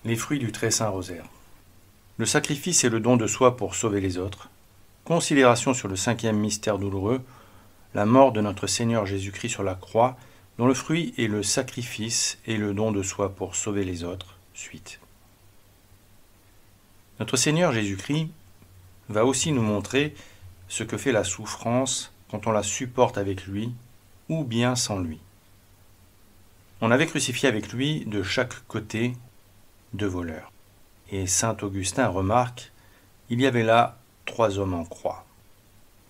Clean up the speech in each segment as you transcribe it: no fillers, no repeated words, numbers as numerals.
Les fruits du très saint rosaire. Le sacrifice est le don de soi pour sauver les autres. Considération sur le 5e mystère douloureux, la mort de notre Seigneur Jésus-Christ sur la croix, dont le fruit est le sacrifice et le don de soi pour sauver les autres. Suite. Notre Seigneur Jésus-Christ va aussi nous montrer ce que fait la souffrance quand on la supporte avec lui ou bien sans lui. On avait crucifié avec lui de chaque côté 2 voleurs. Et saint Augustin remarque, il y avait là 3 hommes en croix.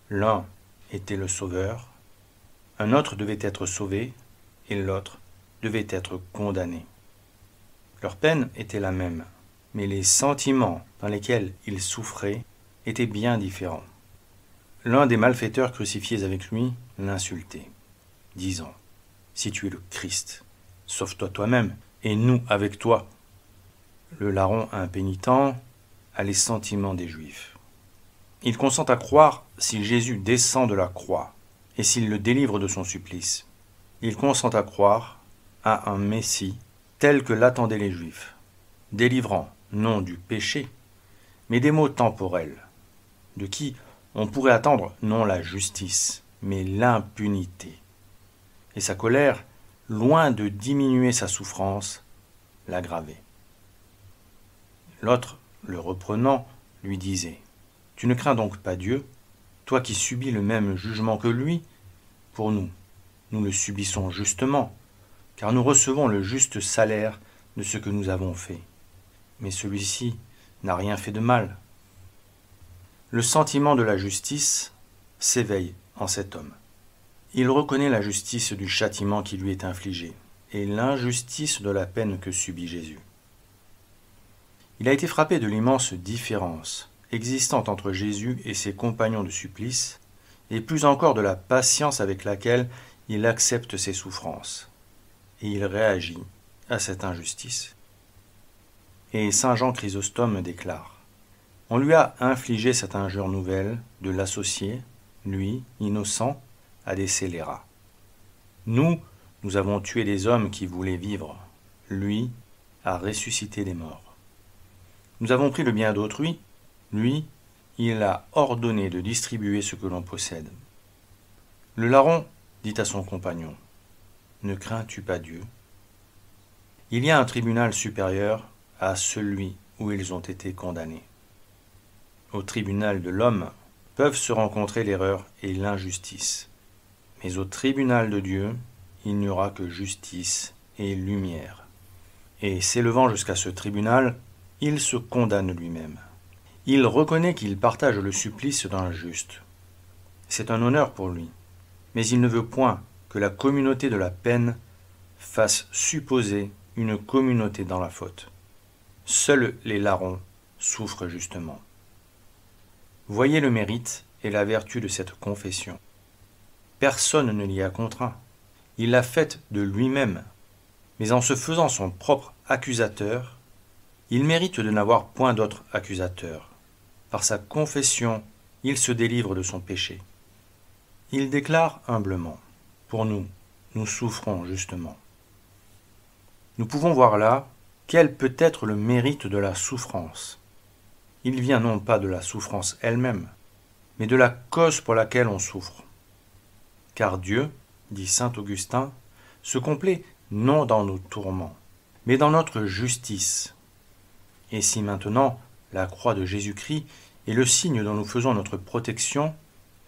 L'un était le sauveur, un autre devait être sauvé et l'autre devait être condamné. Leur peine était la même, mais les sentiments dans lesquels ils souffraient étaient bien différents. L'un des malfaiteurs crucifiés avec lui l'insultait, disant « Si tu es le Christ, sauve-toi toi-même et nous avec toi ». Le larron impénitent a les sentiments des Juifs. Il consent à croire si Jésus descend de la croix et s'il le délivre de son supplice. Il consent à croire à un Messie tel que l'attendaient les Juifs, délivrant non du péché, mais des maux temporels, de qui on pourrait attendre non la justice, mais l'impunité. Et sa colère, loin de diminuer sa souffrance, l'aggravait. L'autre, le reprenant, lui disait « Tu ne crains donc pas Dieu, toi qui subis le même jugement que lui? Pour nous, nous le subissons justement, car nous recevons le juste salaire de ce que nous avons fait. Mais celui-ci n'a rien fait de mal. » Le sentiment de la justice s'éveille en cet homme. Il reconnaît la justice du châtiment qui lui est infligé et l'injustice de la peine que subit Jésus. Il a été frappé de l'immense différence existante entre Jésus et ses compagnons de supplice, et plus encore de la patience avec laquelle il accepte ses souffrances, et il réagit à cette injustice. Et saint Jean Chrysostome déclare « On lui a infligé cette injure nouvelle de l'associer, lui, innocent, à des scélérats. Nous avons tué des hommes qui voulaient vivre, lui a ressuscité les morts. Nous avons pris le bien d'autrui, lui, il a ordonné de distribuer ce que l'on possède. » Le larron dit à son compagnon « Ne crains-tu pas Dieu? Il y a un tribunal supérieur à celui où ils ont été condamnés. Au tribunal de l'homme peuvent se rencontrer l'erreur et l'injustice, mais au tribunal de Dieu, il n'y aura que justice et lumière. Et s'élevant jusqu'à ce tribunal, il se condamne lui-même. Il reconnaît qu'il partage le supplice d'un juste. C'est un honneur pour lui, mais il ne veut point que la communauté de la peine fasse supposer une communauté dans la faute. Seuls les larrons souffrent justement. Voyez le mérite et la vertu de cette confession. Personne ne l'y a contraint. Il l'a faite de lui-même, mais en se faisant son propre accusateur, il mérite de n'avoir point d'autre accusateur. Par sa confession, il se délivre de son péché. Il déclare humblement « Pour nous, nous souffrons justement. » Nous pouvons voir là quel peut être le mérite de la souffrance. Il vient non pas de la souffrance elle-même, mais de la cause pour laquelle on souffre. Car Dieu, dit saint Augustin, se complaît non dans nos tourments, mais dans notre justice. Et si maintenant la croix de Jésus-Christ est le signe dont nous faisons notre protection,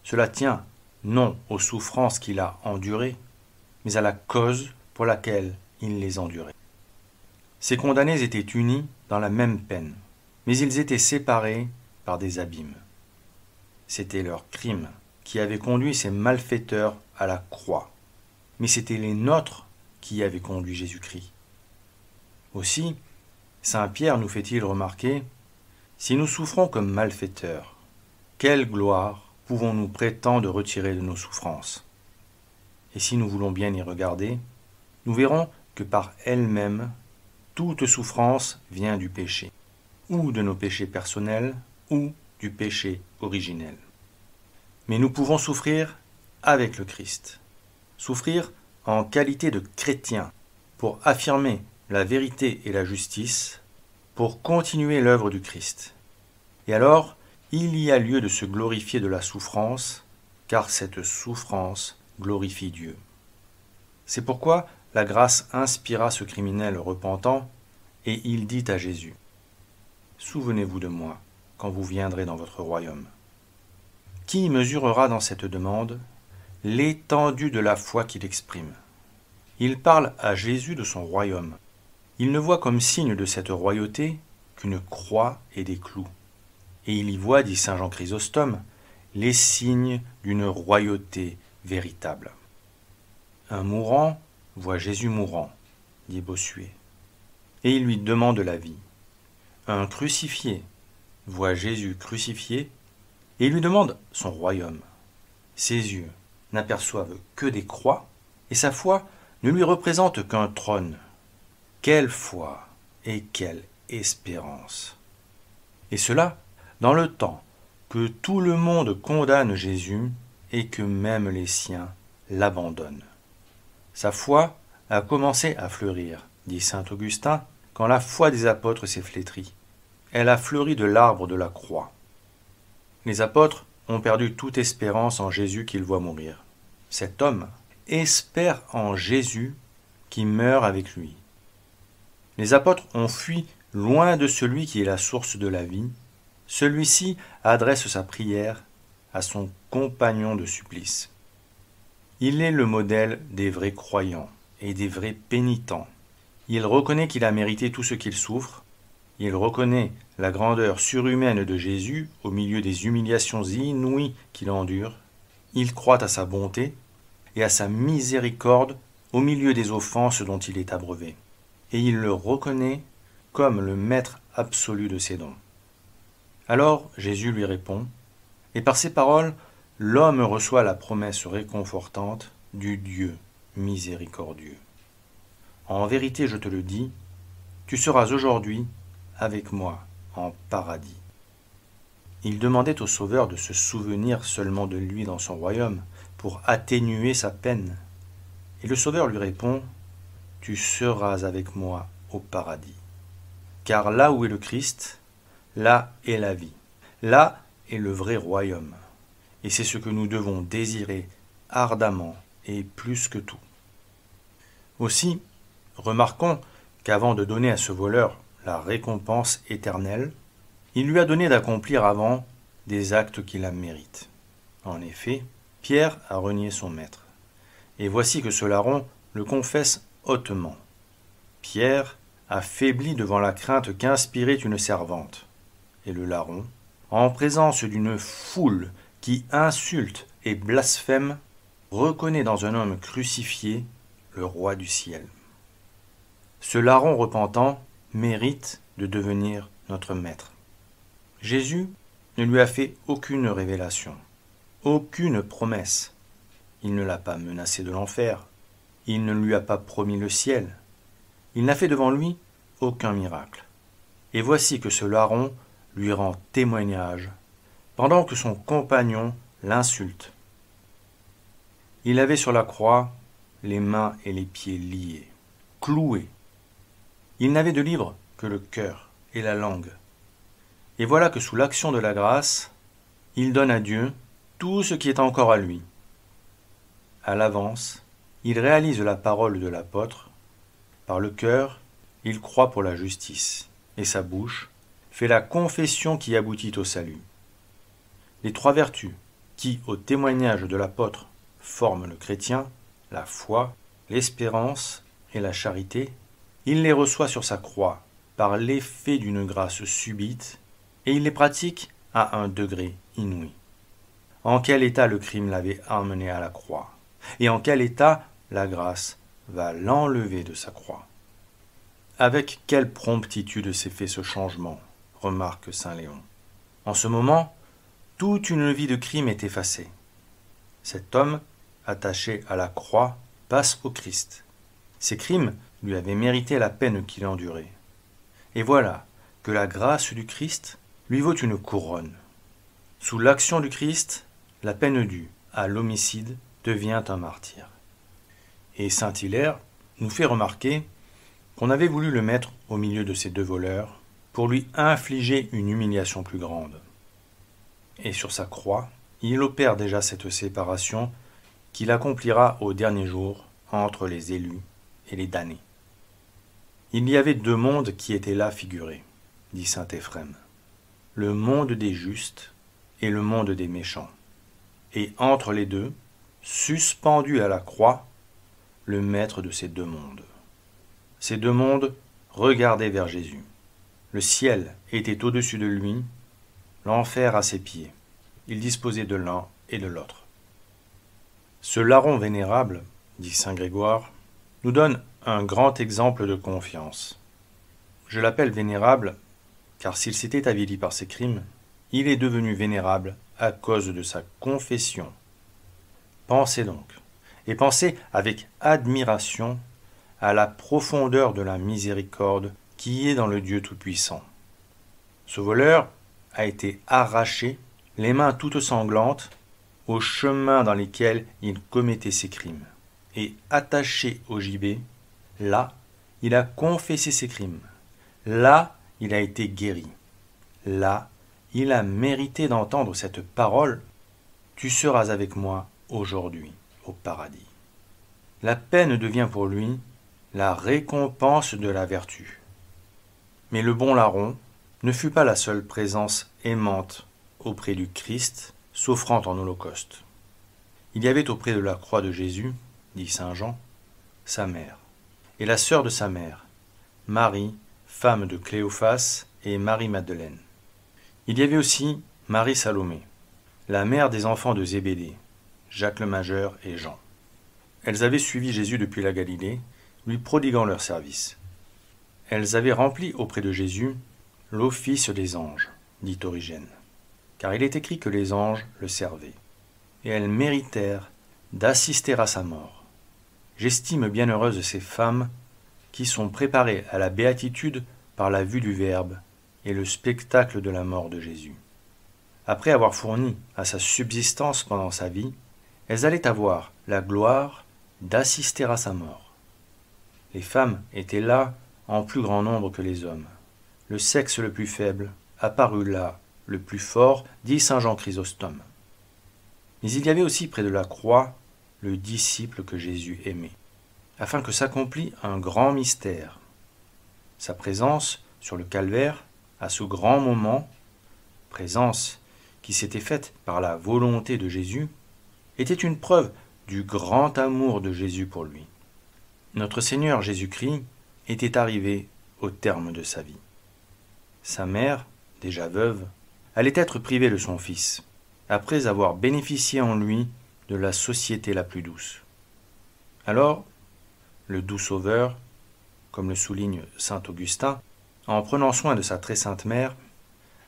cela tient non aux souffrances qu'il a endurées, mais à la cause pour laquelle il les endurait. Ces condamnés étaient unis dans la même peine, mais ils étaient séparés par des abîmes. C'était leur crime qui avait conduit ces malfaiteurs à la croix, mais c'était les nôtres qui avaient conduit Jésus-Christ. Aussi, saint Pierre nous fait-il remarquer, si nous souffrons comme malfaiteurs, quelle gloire pouvons-nous prétendre retirer de nos souffrances? Et si nous voulons bien y regarder, nous verrons que par elle-même, toute souffrance vient du péché, ou de nos péchés personnels, ou du péché originel. Mais nous pouvons souffrir avec le Christ, souffrir en qualité de chrétien, pour affirmer la vérité et la justice, pour continuer l'œuvre du Christ. Et alors, il y a lieu de se glorifier de la souffrance, car cette souffrance glorifie Dieu. C'est pourquoi la grâce inspira ce criminel repentant, et il dit à Jésus, « Souvenez-vous de moi quand vous viendrez dans votre royaume. » Qui mesurera dans cette demande l'étendue de la foi qu'il exprime? Il parle à Jésus de son royaume. Il ne voit comme signe de cette royauté qu'une croix et des clous. Et il y voit, dit saint Jean Chrysostome, les signes d'une royauté véritable. Un mourant voit Jésus mourant, dit Bossuet, et il lui demande la vie. Un crucifié voit Jésus crucifié, et il lui demande son royaume. Ses yeux n'aperçoivent que des croix, et sa foi ne lui représente qu'un trône. Quelle foi et quelle espérance! Et cela dans le temps que tout le monde condamne Jésus et que même les siens l'abandonnent. Sa foi a commencé à fleurir, dit saint Augustin, quand la foi des apôtres s'est flétrie. Elle a fleuri de l'arbre de la croix. Les apôtres ont perdu toute espérance en Jésus qu'ils voient mourir. Cet homme espère en Jésus qui meurt avec lui. Les apôtres ont fui loin de celui qui est la source de la vie. Celui-ci adresse sa prière à son compagnon de supplice. Il est le modèle des vrais croyants et des vrais pénitents. Il reconnaît qu'il a mérité tout ce qu'il souffre. Il reconnaît la grandeur surhumaine de Jésus au milieu des humiliations inouïes qu'il endure. Il croit à sa bonté et à sa miséricorde au milieu des offenses dont il est abreuvé. Et il le reconnaît comme le maître absolu de ses dons. Alors Jésus lui répond, et par ces paroles, l'homme reçoit la promesse réconfortante du Dieu miséricordieux. En vérité, je te le dis, tu seras aujourd'hui avec moi en paradis. Il demandait au Sauveur de se souvenir seulement de lui dans son royaume pour atténuer sa peine. Et le Sauveur lui répond, tu seras avec moi au paradis. Car là où est le Christ, là est la vie. Là est le vrai royaume. Et c'est ce que nous devons désirer ardemment et plus que tout. Aussi, remarquons qu'avant de donner à ce voleur la récompense éternelle, il lui a donné d'accomplir avant des actes qui la méritent. En effet, Pierre a renié son maître. Et voici que ce larron le confesse hautement. Pierre a faibli devant la crainte qu'inspirait une servante. Et le larron, en présence d'une foule qui insulte et blasphème, reconnaît dans un homme crucifié le roi du ciel. Ce larron repentant mérite de devenir notre maître. Jésus ne lui a fait aucune révélation, aucune promesse. Il ne l'a pas menacé de l'enfer, il ne lui a pas promis le ciel. Il n'a fait devant lui aucun miracle. Et voici que ce larron lui rend témoignage, pendant que son compagnon l'insulte. Il avait sur la croix les mains et les pieds liés, cloués. Il n'avait de libre que le cœur et la langue. Et voilà que sous l'action de la grâce, il donne à Dieu tout ce qui est encore à lui. À l'avance, il réalise la parole de l'apôtre. Par le cœur, il croit pour la justice, et sa bouche fait la confession qui aboutit au salut. Les trois vertus qui, au témoignage de l'apôtre, forment le chrétien, la foi, l'espérance et la charité, il les reçoit sur sa croix par l'effet d'une grâce subite, et il les pratique à un degré inouï. En quel état le crime l'avait amené à la croix, et en quel état la grâce va l'enlever de sa croix. Avec quelle promptitude s'est fait ce changement, remarque saint Léon. En ce moment, toute une vie de crime est effacée. Cet homme, attaché à la croix, passe au Christ. Ses crimes lui avaient mérité la peine qu'il endurait. Et voilà que la grâce du Christ lui vaut une couronne. Sous l'action du Christ, la peine due à l'homicide devient un martyr. Et saint Hilaire nous fait remarquer qu'on avait voulu le mettre au milieu de ces deux voleurs, pour lui infliger une humiliation plus grande. Et sur sa croix, il opère déjà cette séparation qu'il accomplira au dernier jour entre les élus et les damnés. Il y avait deux mondes qui étaient là figurés, dit saint Éphrem, le monde des justes et le monde des méchants. Et entre les deux, suspendu à la croix, le maître de ces deux mondes. Ces deux mondes regardaient vers Jésus. Le ciel était au-dessus de lui, l'enfer à ses pieds. Il disposait de l'un et de l'autre. Ce larron vénérable, dit saint Grégoire, nous donne un grand exemple de confiance. Je l'appelle vénérable, car s'il s'était avili par ses crimes, il est devenu vénérable à cause de sa confession. Pensez donc, et pensez avec admiration à la profondeur de la miséricorde qui est dans le Dieu Tout-Puissant. Ce voleur a été arraché, les mains toutes sanglantes, aux chemins dans lesquels il commettait ses crimes, et attaché au gibet, là, il a confessé ses crimes, là, il a été guéri, là, il a mérité d'entendre cette parole « Tu seras avec moi aujourd'hui au paradis ». La peine devient pour lui la récompense de la vertu. Mais le bon larron ne fut pas la seule présence aimante auprès du Christ, s'offrant en holocauste. Il y avait auprès de la croix de Jésus, dit saint Jean, sa mère, et la sœur de sa mère, Marie, femme de Cléophas, et Marie-Madeleine. Il y avait aussi Marie-Salomé, la mère des enfants de Zébédée, Jacques le Majeur et Jean. Elles avaient suivi Jésus depuis la Galilée, lui prodiguant leur service. Elles avaient rempli auprès de Jésus l'office des anges, dit Origène, car il est écrit que les anges le servaient, et elles méritèrent d'assister à sa mort. J'estime bienheureuses ces femmes qui sont préparées à la béatitude par la vue du Verbe et le spectacle de la mort de Jésus. Après avoir fourni à sa subsistance pendant sa vie, elles allaient avoir la gloire d'assister à sa mort. Les femmes étaient là en plus grand nombre que les hommes. Le sexe le plus faible apparut là, le plus fort, dit saint Jean Chrysostome. Mais il y avait aussi près de la croix le disciple que Jésus aimait, afin que s'accomplît un grand mystère. Sa présence sur le calvaire, à ce grand moment, présence qui s'était faite par la volonté de Jésus, était une preuve du grand amour de Jésus pour lui. Notre Seigneur Jésus-Christ était arrivé au terme de sa vie. Sa mère, déjà veuve, allait être privée de son fils, après avoir bénéficié en lui de la société la plus douce. Alors, le doux Sauveur, comme le souligne saint Augustin, en prenant soin de sa très sainte mère,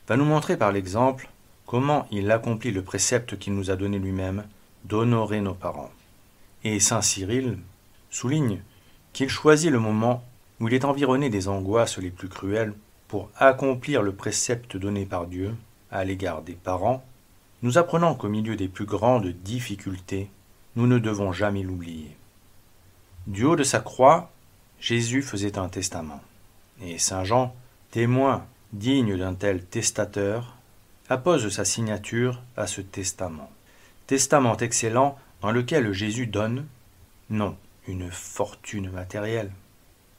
va nous montrer par l'exemple comment il accomplit le précepte qu'il nous a donné lui-même d'honorer nos parents. Et saint Cyril souligne qu'il choisit le moment où il est environné des angoisses les plus cruelles pour accomplir le précepte donné par Dieu à l'égard des parents, nous apprenant qu'au milieu des plus grandes difficultés, nous ne devons jamais l'oublier. Du haut de sa croix, Jésus faisait un testament, et saint Jean, témoin digne d'un tel testateur, appose sa signature à ce testament. Testament excellent dans lequel Jésus donne, non une fortune matérielle,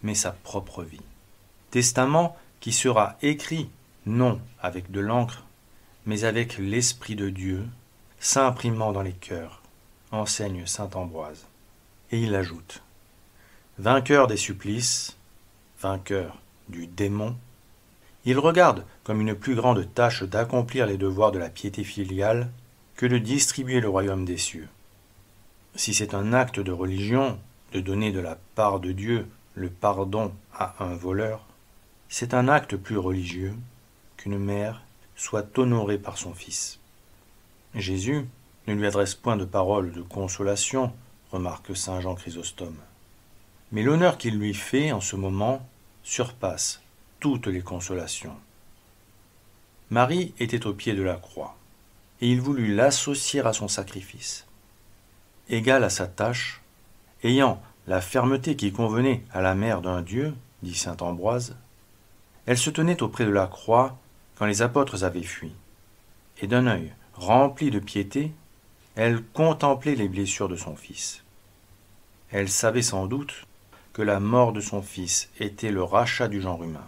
mais sa propre vie. Testament qui sera écrit non avec de l'encre, mais avec l'Esprit de Dieu, s'imprimant dans les cœurs, enseigne saint Ambroise. Et il ajoute, vainqueur des supplices, vainqueur du démon, il regarde comme une plus grande tâche d'accomplir les devoirs de la piété filiale que de distribuer le royaume des cieux. Si c'est un acte de religion de donner de la part de Dieu le pardon à un voleur, c'est un acte plus religieux qu'une mère soit honorée par son fils. Jésus ne lui adresse point de paroles de consolation, remarque saint Jean Chrysostome. Mais l'honneur qu'il lui fait en ce moment surpasse toutes les consolations. Marie était au pied de la croix, et il voulut l'associer à son sacrifice. Égale à sa tâche, ayant la fermeté qui convenait à la mère d'un Dieu, dit saint Ambroise, Elle se tenait auprès de la croix quand les apôtres avaient fui, et d'un œil rempli de piété, elle contemplait les blessures de son fils. Elle savait sans doute que la mort de son fils était le rachat du genre humain,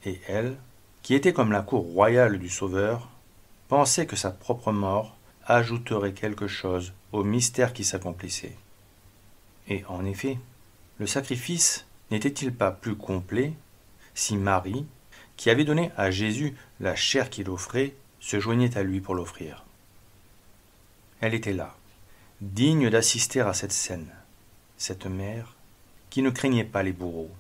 et elle, qui était comme la cour royale du Sauveur, pensait que sa propre mort ajouterait quelque chose au mystère qui s'accomplissait. Et en effet, le sacrifice n'était-il pas plus complet si Marie, qui avait donné à Jésus la chair qu'il offrait, se joignait à lui pour l'offrir? Elle était là, digne d'assister à cette scène, cette mère qui ne craignait pas les bourreaux,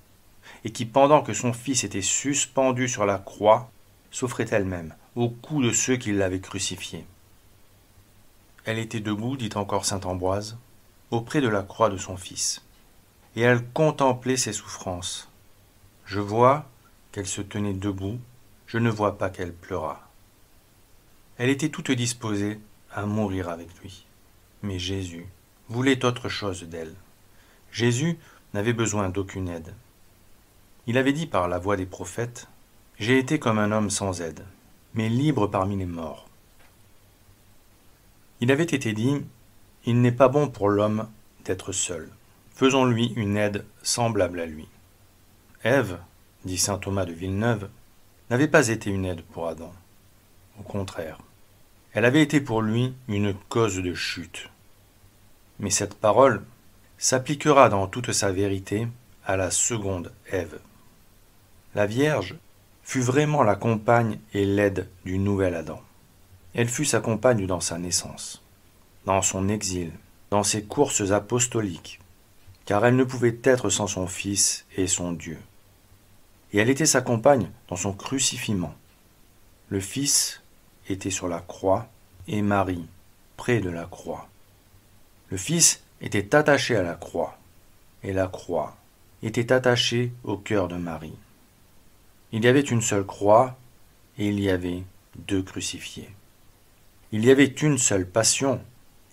et qui, pendant que son fils était suspendu sur la croix, s'offrait elle-même au cou de ceux qui l'avaient crucifié. Elle était debout, dit encore saint Ambroise, auprès de la croix de son fils, et elle contemplait ses souffrances. Je vois qu'elle se tenait debout, je ne vois pas qu'elle pleura. Elle était toute disposée à mourir avec lui. Mais Jésus voulait autre chose d'elle. Jésus n'avait besoin d'aucune aide. Il avait dit par la voix des prophètes, « J'ai été comme un homme sans aide, mais libre parmi les morts. » Il avait été dit, « Il n'est pas bon pour l'homme d'être seul. Faisons-lui une aide semblable à lui. » Ève, dit saint Thomas de Villeneuve, n'avait pas été une aide pour Adam. Au contraire, elle avait été pour lui une cause de chute. Mais cette parole s'appliquera dans toute sa vérité à la seconde Ève. La Vierge fut vraiment la compagne et l'aide du nouvel Adam. Elle fut sa compagne dans sa naissance, dans son exil, dans ses courses apostoliques, car elle ne pouvait être sans son Fils et son Dieu. Et elle était sa compagne dans son crucifiement. Le Fils était sur la croix et Marie près de la croix. Le Fils était attaché à la croix et la croix était attachée au cœur de Marie. Il y avait une seule croix et il y avait deux crucifiés. Il y avait une seule passion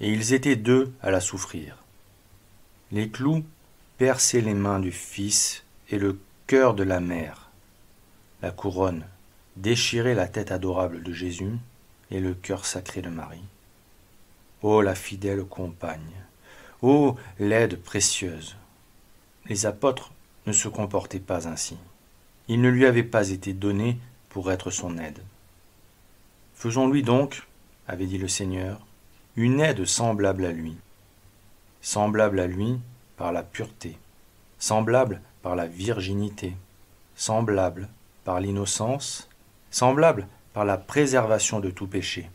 et ils étaient deux à la souffrir. Les clous perçaient les mains du Fils et le cœur de la mère. La couronne déchirait la tête adorable de Jésus et le cœur sacré de Marie. Ô la fidèle compagne, ô l'aide précieuse! Les apôtres ne se comportaient pas ainsi. Il ne lui avait pas été donné pour être son aide. Faisons-lui donc, avait dit le Seigneur, une aide semblable à lui par la pureté, semblable par la virginité, semblable par l'innocence, semblable par la préservation de tout péché,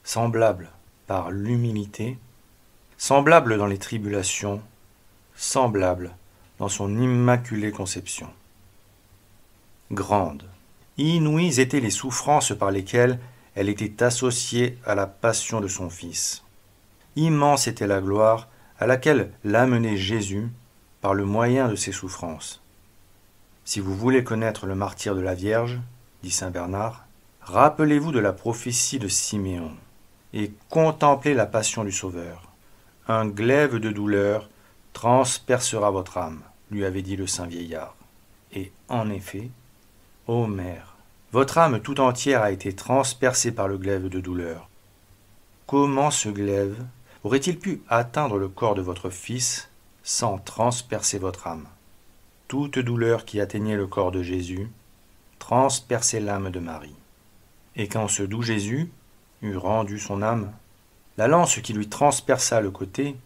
semblable par l'humilité, semblable dans les tribulations, semblable dans son immaculée conception. Grandes, inouïes étaient les souffrances par lesquelles elle était associée à la passion de son Fils. Immense était la gloire à laquelle l'amenait Jésus par le moyen de ses souffrances. Si vous voulez connaître le martyre de la Vierge, dit saint Bernard, rappelez-vous de la prophétie de Siméon et contemplez la passion du Sauveur. Un glaive de douleur transpercera votre âme, lui avait dit le saint vieillard. Et en effet, ô mère, votre âme tout entière a été transpercée par le glaive de douleur. Comment ce glaive aurait-il pu atteindre le corps de votre Fils sans transpercer votre âme? Toute douleur qui atteignait le corps de Jésus transperçait l'âme de Marie. Et quand ce doux Jésus eut rendu son âme, la lance qui lui transperça le côté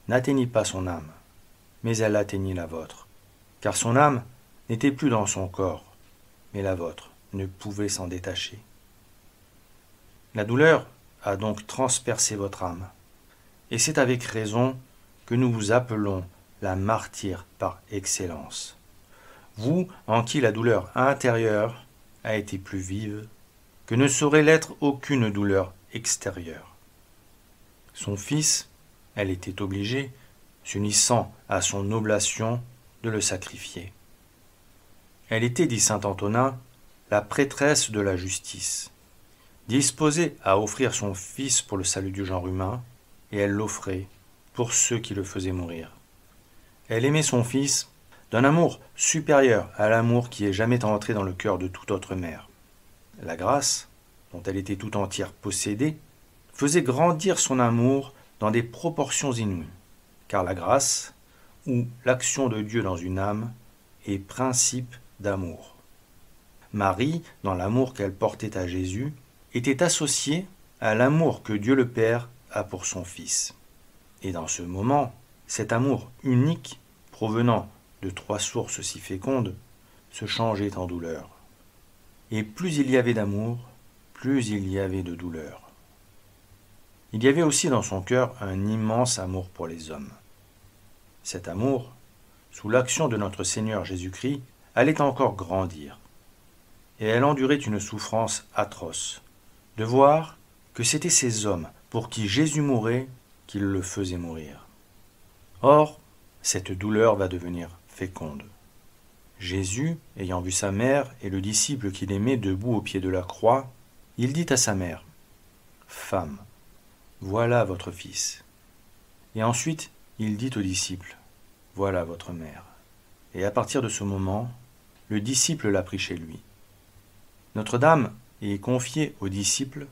n'atteignit pas son âme, mais elle atteignit la vôtre, car son âme n'était plus dans son corps, mais la vôtre ne pouvait s'en détacher. La douleur a donc transpercé votre âme, et c'est avec raison que nous vous appelons la martyre par excellence. Vous, en qui la douleur intérieure a été plus vive, que ne saurait l'être aucune douleur extérieure. Son Fils, elle était obligée, s'unissant à son oblation, de le sacrifier. Elle était, dit saint Antonin, la prêtresse de la justice, disposée à offrir son Fils pour le salut du genre humain, et elle l'offrait pour ceux qui le faisaient mourir. Elle aimait son Fils d'un amour supérieur à l'amour qui est jamais entré dans le cœur de toute autre mère. La grâce, dont elle était tout entière possédée, faisait grandir son amour dans des proportions inouïes, car la grâce, ou l'action de Dieu dans une âme, est principe d'amour. Marie, dans l'amour qu'elle portait à Jésus, était associée à l'amour que Dieu le Père a pour son Fils. Et dans ce moment, cet amour unique, provenant de trois sources si fécondes, se changeait en douleur. Et plus il y avait d'amour, plus il y avait de douleur. Il y avait aussi dans son cœur un immense amour pour les hommes. Cet amour, sous l'action de notre Seigneur Jésus-Christ, allait encore grandir. Et elle endurait une souffrance atroce, de voir que c'était ces hommes pour qui Jésus mourait qui le faisaient mourir. Or, cette douleur va devenir féconde. Jésus, ayant vu sa mère et le disciple qu'il aimait debout au pied de la croix, il dit à sa mère, « Femme, voilà votre fils. » Et ensuite, il dit au disciple, « Voilà votre mère. » Et à partir de ce moment, le disciple l'a pris chez lui. Notre-Dame est confiée au disciple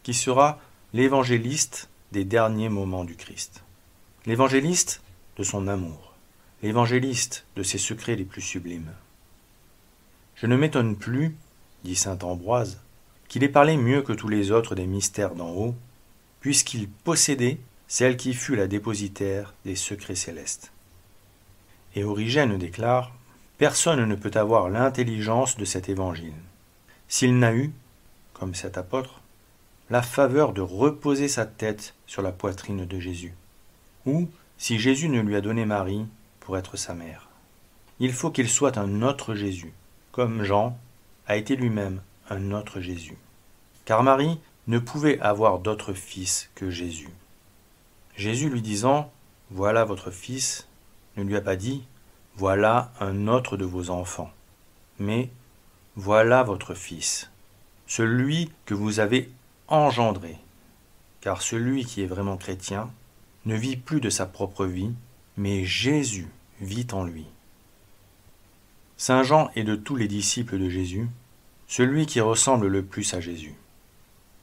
qui sera l'évangéliste des derniers moments du Christ. L'évangéliste de son amour, l'évangéliste de ses secrets les plus sublimes. Je ne m'étonne plus, dit saint Ambroise, qu'il ait parlé mieux que tous les autres des mystères d'en haut, puisqu'il possédait celle qui fut la dépositaire des secrets célestes. Et Origène déclare, « Personne ne peut avoir l'intelligence de cet évangile, s'il n'a eu, comme cet apôtre, la faveur de reposer sa tête sur la poitrine de Jésus, ou si Jésus ne lui a donné Marie pour être sa mère. Il faut qu'il soit un autre Jésus, comme Jean a été lui-même un autre Jésus. Car Marie ne pouvait avoir d'autre fils que Jésus. Jésus lui disant « Voilà votre fils », ne lui a pas dit « Voilà un autre de vos enfants », mais « Voilà votre fils, celui que vous avez engendré. » Car celui qui est vraiment chrétien ne vit plus de sa propre vie, mais Jésus vit en lui. Saint Jean est de tous les disciples de Jésus, celui qui ressemble le plus à Jésus.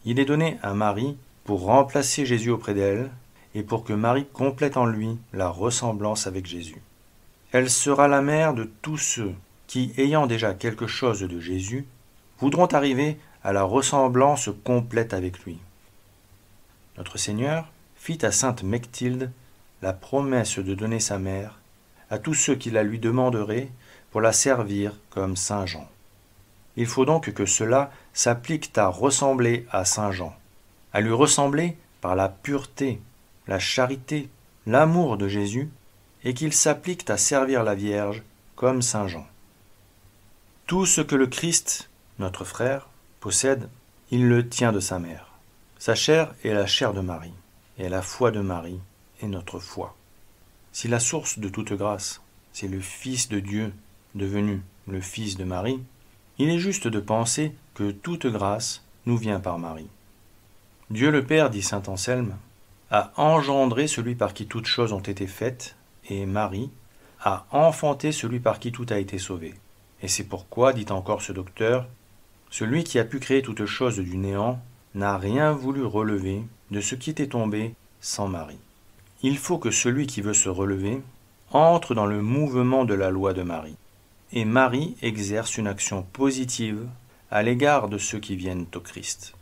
Il est donné à Marie pour remplacer Jésus auprès d'elle et pour que Marie complète en lui la ressemblance avec Jésus. Elle sera la mère de tous ceux qui, ayant déjà quelque chose de Jésus, voudront arriver à la ressemblance complète avec lui. Notre Seigneur fit à sainte Mechtilde la promesse de donner sa mère à tous ceux qui la lui demanderaient pour la servir comme saint Jean. Il faut donc que cela s'applique à ressembler à saint Jean, à lui ressembler par la pureté, la charité, l'amour de Jésus, et qu'il s'applique à servir la Vierge comme saint Jean. Tout ce que le Christ, notre frère, possède, il le tient de sa mère. Sa chair est la chair de Marie, et la foi de Marie est notre foi. Si la source de toute grâce, c'est le Fils de Dieu, devenu le Fils de Marie, il est juste de penser que toute grâce nous vient par Marie. Dieu le Père, dit saint Anselme, a engendré celui par qui toutes choses ont été faites, et Marie a enfanté celui par qui tout a été sauvé. Et c'est pourquoi, dit encore ce docteur, celui qui a pu créer toute chose du néant n'a rien voulu relever de ce qui était tombé sans Marie. Il faut que celui qui veut se relever entre dans le mouvement de la loi de Marie. Et Marie exerce une action positive à l'égard de ceux qui viennent au Christ.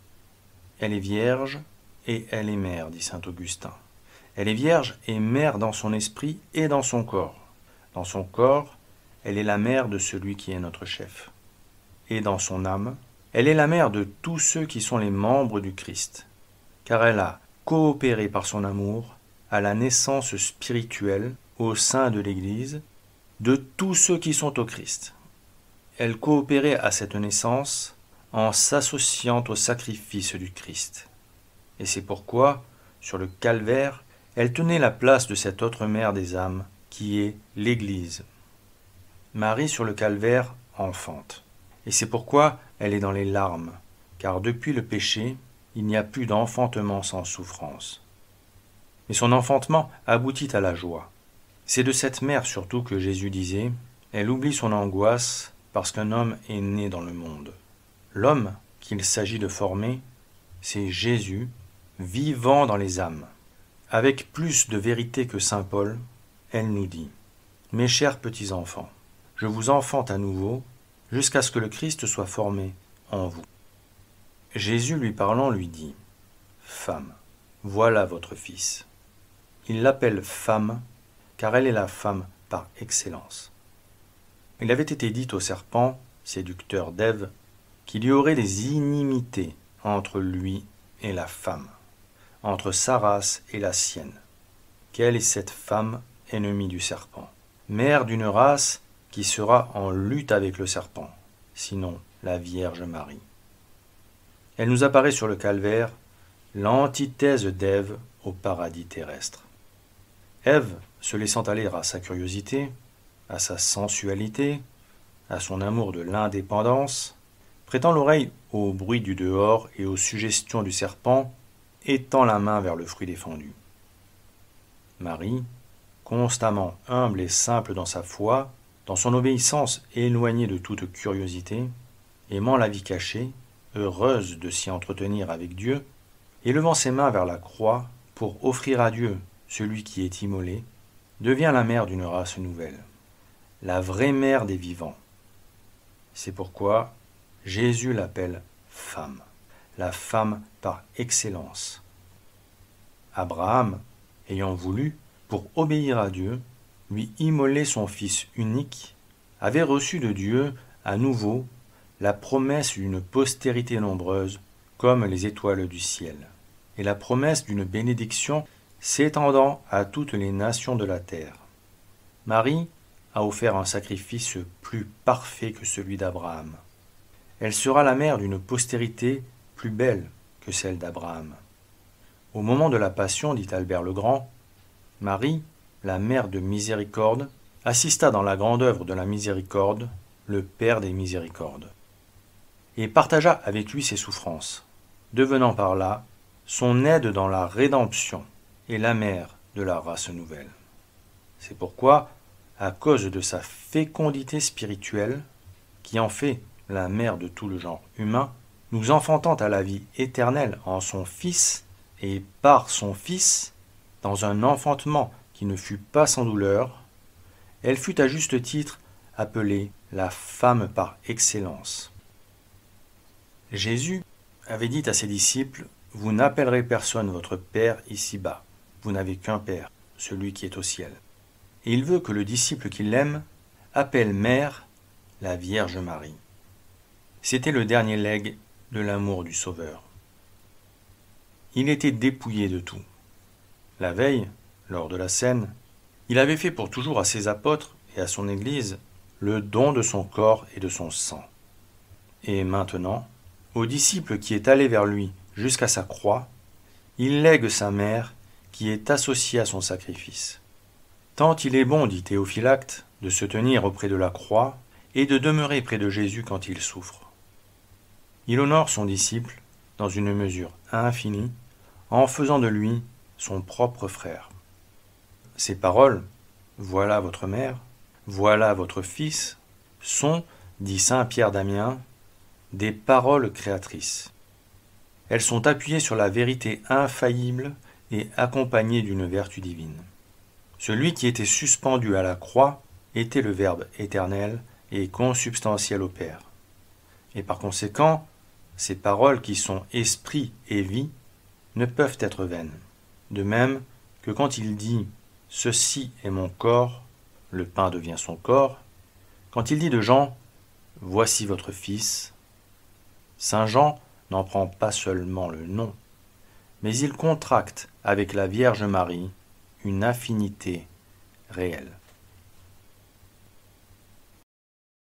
Elle est vierge et elle est mère, dit saint Augustin. Elle est vierge et mère dans son esprit et dans son corps. Dans son corps, elle est la mère de celui qui est notre chef. Et dans son âme, elle est la mère de tous ceux qui sont les membres du Christ, car elle a coopéré par son amour à la naissance spirituelle au sein de l'Église de tous ceux qui sont au Christ. Elle coopérait à cette naissance en s'associant au sacrifice du Christ. Et c'est pourquoi, sur le calvaire, elle tenait la place de cette autre mère des âmes, qui est l'Église. Marie sur le calvaire enfante. Et c'est pourquoi elle est dans les larmes, car depuis le péché, il n'y a plus d'enfantement sans souffrance. Mais son enfantement aboutit à la joie. C'est de cette mère surtout que Jésus disait « Elle oublie son angoisse parce qu'un homme est né dans le monde. L'homme qu'il s'agit de former, c'est Jésus, vivant dans les âmes. Avec plus de vérité que saint Paul, elle nous dit « Mes chers petits-enfants, je vous enfante à nouveau jusqu'à ce que le Christ soit formé en vous. » Jésus lui parlant lui dit « Femme, voilà votre fils. » Il l'appelle femme car elle est la femme par excellence. Il avait été dit au serpent, séducteur d'Ève, qu'il y aurait des inimitiés entre lui et la femme, entre sa race et la sienne. Quelle est cette femme ennemie du serpent, mère d'une race qui sera en lutte avec le serpent, sinon la Vierge Marie. Elle nous apparaît sur le calvaire, l'antithèse d'Ève au paradis terrestre. Ève, se laissant aller à sa curiosité, à sa sensualité, à son amour de l'indépendance, prêtant l'oreille au bruit du dehors et aux suggestions du serpent, étend la main vers le fruit défendu. Marie, constamment humble et simple dans sa foi, dans son obéissance éloignée de toute curiosité, aimant la vie cachée, heureuse de s'y entretenir avec Dieu, élevant ses mains vers la croix pour offrir à Dieu celui qui est immolé, devient la mère d'une race nouvelle, la vraie mère des vivants. C'est pourquoi Jésus l'appelle femme, la femme par excellence. Abraham, ayant voulu, pour obéir à Dieu, lui immoler son fils unique, avait reçu de Dieu à nouveau la promesse d'une postérité nombreuse comme les étoiles du ciel, et la promesse d'une bénédiction s'étendant à toutes les nations de la terre. Marie a offert un sacrifice plus parfait que celui d'Abraham. Elle sera la mère d'une postérité plus belle que celle d'Abraham. Au moment de la Passion, dit Albert le Grand, Marie, la mère de miséricorde, assista dans la grande œuvre de la miséricorde le Père des miséricordes, et partagea avec lui ses souffrances, devenant par là son aide dans la rédemption et la mère de la race nouvelle. C'est pourquoi, à cause de sa fécondité spirituelle, qui en fait la mère de tout le genre humain, nous enfantant à la vie éternelle en son Fils et par son Fils, dans un enfantement qui ne fut pas sans douleur, elle fut à juste titre appelée la femme par excellence. Jésus avait dit à ses disciples « Vous n'appellerez personne votre Père ici-bas, vous n'avez qu'un Père, celui qui est au ciel. » Et il veut que le disciple qui l'aime appelle mère la Vierge Marie. C'était le dernier legs de l'amour du Sauveur. Il était dépouillé de tout. La veille, lors de la scène, il avait fait pour toujours à ses apôtres et à son Église le don de son corps et de son sang. Et maintenant, au disciple qui est allé vers lui jusqu'à sa croix, il lègue sa mère qui est associée à son sacrifice. Tant il est bon, dit Théophylacte, de se tenir auprès de la croix et de demeurer près de Jésus quand il souffre. Il honore son disciple dans une mesure infinie en faisant de lui son propre frère. Ces paroles, voilà votre mère, voilà votre fils, sont, dit saint Pierre d'Amiens, des paroles créatrices. Elles sont appuyées sur la vérité infaillible et accompagnées d'une vertu divine. Celui qui était suspendu à la croix était le Verbe éternel et consubstantiel au Père. Et par conséquent, ces paroles qui sont esprit et vie ne peuvent être vaines. De même que quand il dit « Ceci est mon corps », le pain devient son corps. Quand il dit de Jean « Voici votre fils », saint Jean n'en prend pas seulement le nom, mais il contracte avec la Vierge Marie une affinité réelle.